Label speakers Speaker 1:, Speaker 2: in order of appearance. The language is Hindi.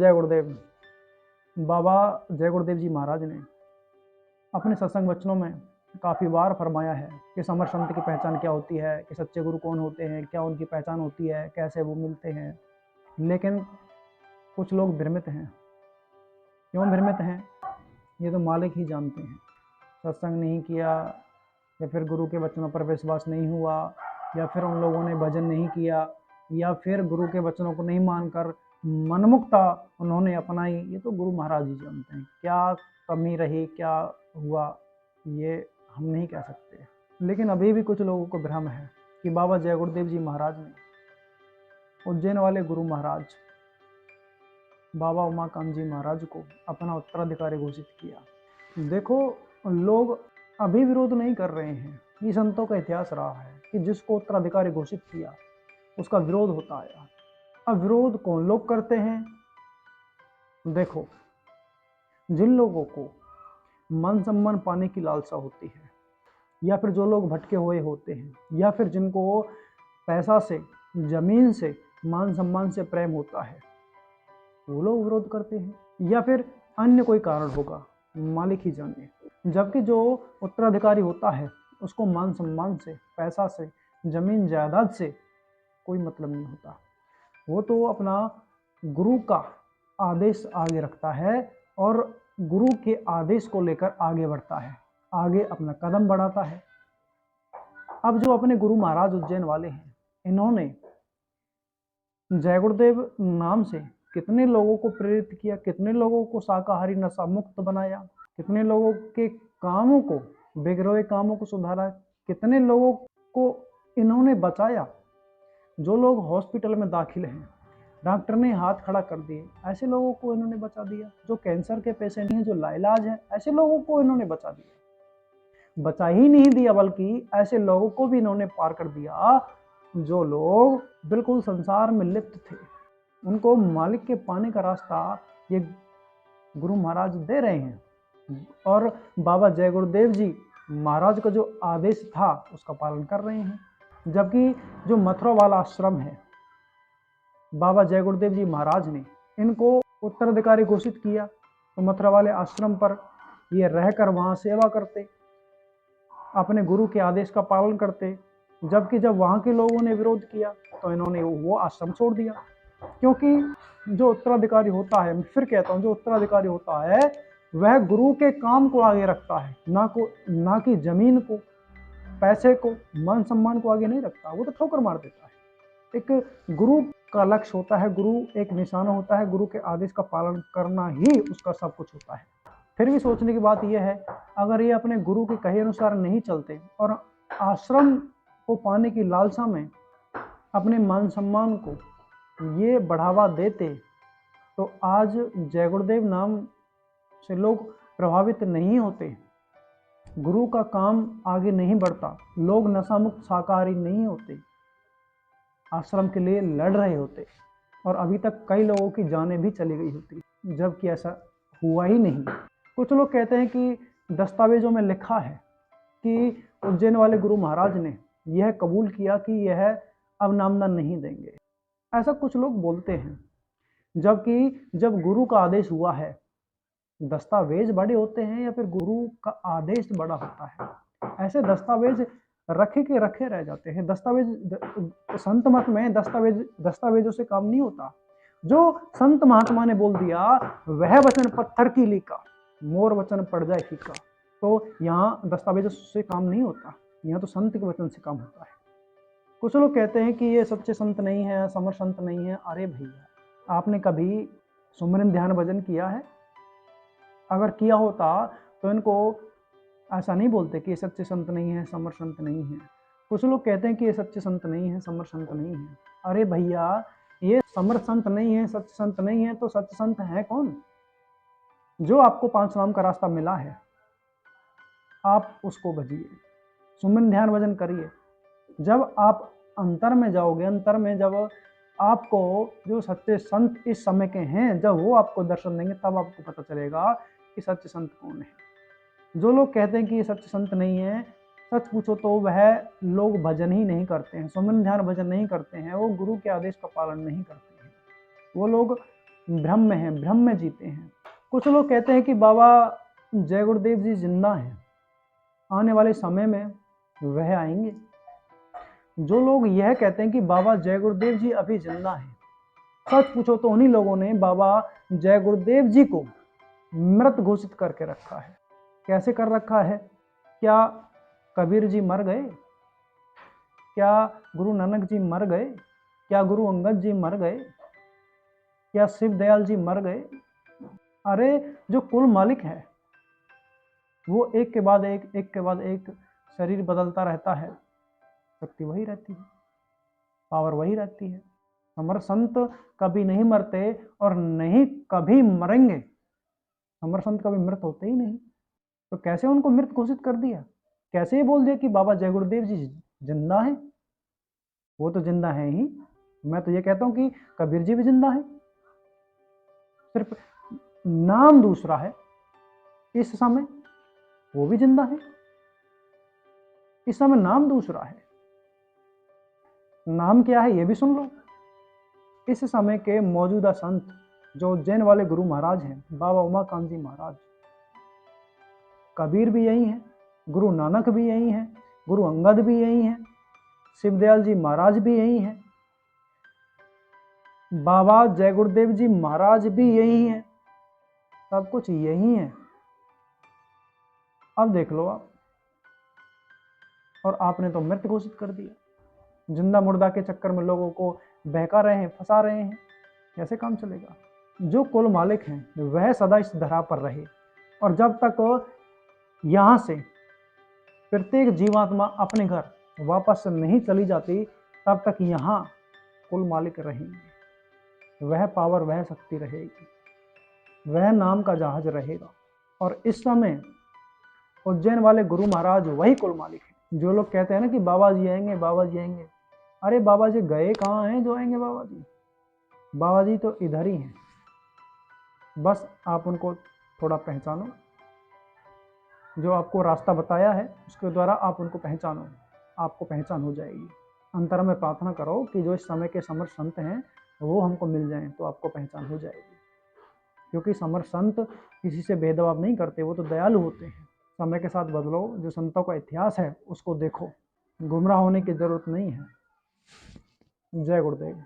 Speaker 1: जय गुरुदेव। बाबा जय गुरुदेव जी महाराज ने अपने सत्संग वचनों में काफ़ी बार फरमाया है कि समर संत की पहचान क्या होती है, कि सच्चे गुरु कौन होते हैं, क्या उनकी पहचान होती है, कैसे वो मिलते हैं। लेकिन कुछ लोग भ्रमित हैं। क्यों भ्रमित हैं? ये तो मालिक ही जानते हैं। सत्संग नहीं किया, या फिर गुरु के वचनों पर विश्वास नहीं हुआ, या फिर उन लोगों ने भजन नहीं किया, या फिर गुरु के वचनों को नहीं मानकर मनमुक्ता उन्होंने अपनाई। ये तो गुरु महाराज ही जानते हैं। क्या कमी रही, क्या हुआ, ये हम नहीं कह सकते। लेकिन अभी भी कुछ लोगों को भ्रम है कि बाबा जय गुरुदेव जी महाराज ने उज्जैन वाले गुरु महाराज बाबा उमाकांत जी महाराज को अपना उत्तराधिकारी घोषित किया। देखो, लोग अभी विरोध नहीं कर रहे हैं। ये संतों का इतिहास रहा है कि जिसको उत्तराधिकारी घोषित किया उसका विरोध होता आया। अब विरोध कौन लोग करते हैं? देखो, जिन लोगों को मान सम्मान पाने की लालसा होती है, या फिर जो लोग भटके हुए होते हैं, या फिर जिनको पैसा से, जमीन से, मान सम्मान से प्रेम होता है, वो लोग विरोध करते हैं। या फिर अन्य कोई कारण होगा, मालिक ही जाने। जबकि जो उत्तराधिकारी होता है उसको मान सम्मान से, पैसा से, जमीन जायदाद से कोई मतलब नहीं होता। वो तो अपना गुरु का आदेश आगे रखता है और गुरु के आदेश को लेकर आगे बढ़ता है, आगे अपना कदम बढ़ाता है। अब जो अपने गुरु महाराज उज्जैन वाले हैं, इन्होंने जय गुरुदेव नाम से कितने लोगों को प्रेरित किया, कितने लोगों को शाकाहारी नशा मुक्त बनाया, कितने लोगों के कामों को, बिगड़े हुए कामों को सुधारा, कितने लोगों को इन्होंने बचाया। जो लोग हॉस्पिटल में दाखिल हैं, डॉक्टर ने हाथ खड़ा कर दिए, ऐसे लोगों को इन्होंने बचा दिया। जो कैंसर के पेशेंट हैं, जो लाइलाज हैं, ऐसे लोगों को इन्होंने बचा दिया। बचा ही नहीं दिया, बल्कि ऐसे लोगों को भी इन्होंने पार कर दिया जो लोग बिल्कुल संसार में लिप्त थे। उनको मालिक के पाने का रास्ता ये गुरु महाराज दे रहे हैं, और बाबा जय गुरुदेव जी महाराज का जो आदेश था उसका पालन कर रहे हैं। जबकि जो मथुरा वाला आश्रम है, बाबा जय गुरुदेव जी महाराज ने इनको उत्तराधिकारी घोषित किया, तो मथुरा वाले आश्रम पर ये रहकर वहाँ सेवा करते, अपने गुरु के आदेश का पालन करते। जबकि जब वहाँ के लोगों ने विरोध किया तो इन्होंने वो आश्रम छोड़ दिया। क्योंकि जो उत्तराधिकारी होता है, मैं फिर कहता हूँ, जो उत्तराधिकारी होता है वह गुरु के काम को आगे रखता है, ना कि जमीन को, पैसे को, मान सम्मान को आगे नहीं रखता। वो तो ठोकर मार देता है। एक गुरु का लक्ष्य होता है, गुरु एक निशाना होता है, गुरु के आदेश का पालन करना ही उसका सब कुछ होता है। फिर भी सोचने की बात यह है, अगर ये अपने गुरु के कहे अनुसार नहीं चलते और आश्रम को पाने की लालसा में अपने मान सम्मान को ये बढ़ावा देते, तो आज जय गुरुदेव नाम से लोग प्रभावित नहीं होते, गुरु का काम आगे नहीं बढ़ता, लोग नशा मुक्त शाकाहारी नहीं होते, आश्रम के लिए लड़ रहे होते, और अभी तक कई लोगों की जानें भी चली गई होती, जबकि ऐसा हुआ ही नहीं। कुछ लोग कहते हैं कि दस्तावेजों में लिखा है कि उज्जैन वाले गुरु महाराज ने यह कबूल किया कि यह अब नामदान नहीं देंगे। ऐसा कुछ लोग बोलते हैं, जबकि जब गुरु का आदेश हुआ है, दस्तावेज बड़े होते हैं या फिर गुरु का आदेश बड़ा होता है। ऐसे दस्तावेज रखे के रखे रह जाते हैं। संत मत में दस्तावेजों से काम नहीं होता। जो संत महात्मा ने बोल दिया वह वचन पत्थर की लीका, मोर वचन पड़ जाए फीका। तो यहाँ दस्तावेजों से काम नहीं होता, यहाँ तो संत के वचन से काम होता है। कुछ लोग कहते हैं कि ये सच्चे संत नहीं है, समर संत नहीं है। अरे भैया, आपने कभी सुमिरन ध्यान भजन किया है? अगर किया होता तो इनको ऐसा नहीं बोलते कि ये सच्चे संत नहीं है, समर संत नहीं है। कुछ लोग कहते हैं कि ये सच्चे संत नहीं है, समर संत नहीं है। अरे भैया, ये समर संत नहीं है, सच्चे संत नहीं है, तो सच्चे संत है कौन? जो आपको 5 नाम का रास्ता मिला है, आप उसको भजिए, सुमिरन ध्यान भजन करिए। जब आप अंतर में जाओगे, अंतर में जब आपको जो सच्चे संत इस समय के हैं, जब वो आपको दर्शन देंगे, तब आपको पता चलेगा कि सच्चे संत कौन है। जो लोग कहते हैं कि ये सच्चे संत नहीं है, सच पूछो तो वह लोग भजन ही नहीं करते हैं, सुमिरन ध्यान भजन नहीं करते हैं, वो गुरु के आदेश का पालन नहीं करते हैं। वो लोग भ्रम में हैं, भ्रम में जीते हैं। कुछ लोग कहते हैं कि बाबा जय गुरुदेव जी जिंदा हैं, आने वाले समय में वह आएंगे। जो लोग यह कहते हैं कि बाबा जय गुरुदेव जी अभी जिंदा हैं, सच पूछो तो उन्हीं लोगों ने बाबा जय गुरुदेव जी को मृत घोषित करके रखा है। कैसे कर रखा है? क्या कबीर जी मर गए? क्या गुरु नानक जी मर गए? क्या गुरु अंगद जी मर गए? क्या शिव दयाल जी मर गए? अरे जो कुल मालिक है वो एक के बाद एक शरीर बदलता रहता है, शक्ति वही रहती है, पावर वही रहती है। समर संत कभी नहीं मरते और नहीं कभी मरेंगे। समर संत कभी मृत होते ही नहीं, तो कैसे उनको मृत घोषित कर दिया? कैसे ये बोल दिया कि बाबा जय गुरुदेव जी जिंदा है? वो तो जिंदा है ही। मैं तो ये कहता हूँ कि कबीर जी भी जिंदा है, सिर्फ नाम दूसरा है। इस समय वो भी जिंदा है, इस समय नाम दूसरा है। नाम क्या है ये भी सुन लो। इस समय के मौजूदा संत जो उज्जैन वाले गुरु महाराज हैं, बाबा उमाकांत जी महाराज, कबीर भी यही है, गुरु नानक भी यही है, गुरु अंगद भी यही है, शिवदयाल जी महाराज भी यही है, बाबा जय गुरुदेव जी महाराज भी यही है, सब कुछ यही है। अब देख लो आप, और आपने तो मृत घोषित कर दिया। जिंदा मुर्दा के चक्कर में लोगों को बहका रहे हैं, फंसा रहे हैं, कैसे काम चलेगा? जो कुल मालिक हैं वह सदा इस धरा पर रहे, और जब तक यहाँ से प्रत्येक जीवात्मा अपने घर वापस नहीं चली जाती तब तक यहाँ कुल मालिक रहेंगे। वह पावर, वह शक्ति रहेगी, वह नाम का जहाज रहेगा। और इस समय उज्जैन वाले गुरु महाराज वही कुल मालिक हैं। जो लोग कहते हैं ना कि बाबा जी आएंगे, बाबा जी आएंगे, अरे बाबा जी गए कहाँ हैं जो आएंगे बाबा जी? बाबा जी तो इधर ही हैं, बस आप उनको थोड़ा पहचानो। जो आपको रास्ता बताया है उसके द्वारा आप उनको पहचानो, आपको पहचान हो जाएगी। अंतर में प्रार्थना करो कि जो इस समय के समर संत हैं वो हमको मिल जाएं, तो आपको पहचान हो जाएगी। क्योंकि समर संत किसी से भेदभाव नहीं करते, वो तो दयालु होते हैं। समय के साथ बदलो, जो संतों का इतिहास है उसको देखो, गुमराह होने की जरूरत नहीं है। जय गुरुदेव।